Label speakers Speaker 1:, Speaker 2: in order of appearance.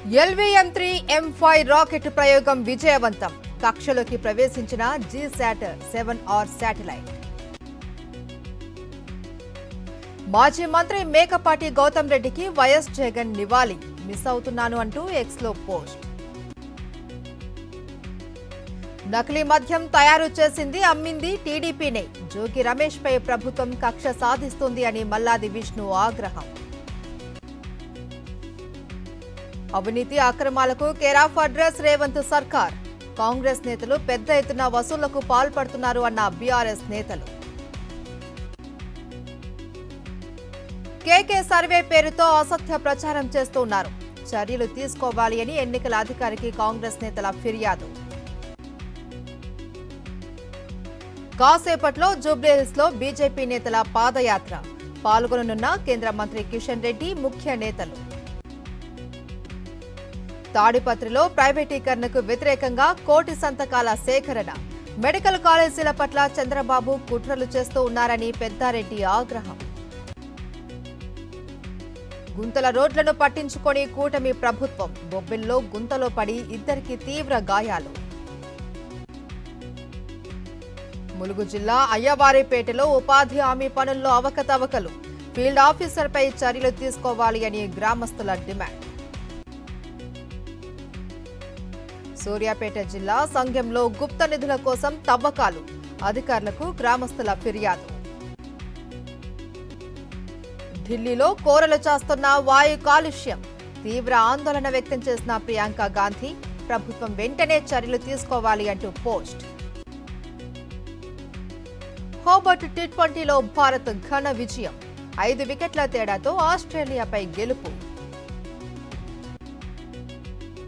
Speaker 1: LVM-3 M5 rocket ప్రయోగం విజయవంతం. కక్షలోకి ప్రవేశించిన GSAT-7R శాటిలైట్. మాజీ మంత్రి మేకపాటి గౌతమ్ రెడ్డికి వైఎస్ జగన్ నివాళి. మిస్ అవుతున్నాను అంటూ ఎక్స్లో పోస్ట్. నకిలీ మద్యం తయారు చేసింది, అమ్మింది టీడీపీనే. జోగి రమేష్ పై ప్రభుత్వం కక్ష సాధిస్తుంది అని మల్లాది విష్ణు ఆగ్రహం. అవినీతి అక్రమాలకు కేరాఫ్ అడ్రస్ రేవంత్ సర్కార్. కాంగ్రెస్ నేతలు పెద్ద ఎత్తున వసూళ్లకు పాల్పడుతున్నారు అన్న బీఆర్ఎస్ నేతలు. కేకే సర్వే పేరుతో అసత్య ప్రచారం చేస్తున్నారు. చర్యలు తీసుకోవాలి అని ఎన్నికల అధికారికి కాంగ్రెస్ నేతల ఫిర్యాదు. కాసేపట్లో జూబ్లీహిల్స్ లో బీజేపీ నేతల పాదయాత్ర. పాల్గొననున్న కేంద్ర మంత్రి కిషన్ రెడ్డి, ముఖ్య నేతలు. తాడిపత్రిలో ప్రైవేటీకరణకు వ్యతిరేకంగా 1 కోటి సంతకాల సేకరణ. మెడికల్ కాలేజీల పట్ల చంద్రబాబు కుట్రలు చేస్తూ ఉన్నారని పెద్దారెడ్డి ఆగ్రహం. గుంతల రోడ్లను పట్టించుకొని కూటమి ప్రభుత్వం. బొబ్బిల్లో గుంతలో పడి ఇద్దరికి తీవ్ర గాయాలు. ములుగు జిల్లా అయ్యవారిపేటలో ఉపాధి హామీ పనుల్లో అవకతవకలు. ఫీల్డ్ ఆఫీసర్పై చర్యలు తీసుకోవాలి అని గ్రామస్తుల డిమాండ్. సూర్యాపేట జిల్లా సంఘంలో గుప్త నిధుల కోసం తవ్వకాలు. అధికారులకు గ్రామస్తుల ఫిర్యాదు. ఢిల్లీలో కోరలు చాస్తున్న వాయు కాలుష్యం. తీవ్ర ఆందోళన వ్యక్తం చేసిన ప్రియాంక గాంధీ. ప్రభుత్వం వెంటనే చర్యలు తీసుకోవాలి అంటూ పోస్ట్. హోబర్ట్ T20లో భారత్ ఘన విజయం. 5 వికెట్ల తేడాతో ఆస్ట్రేలియాపై గెలుపు.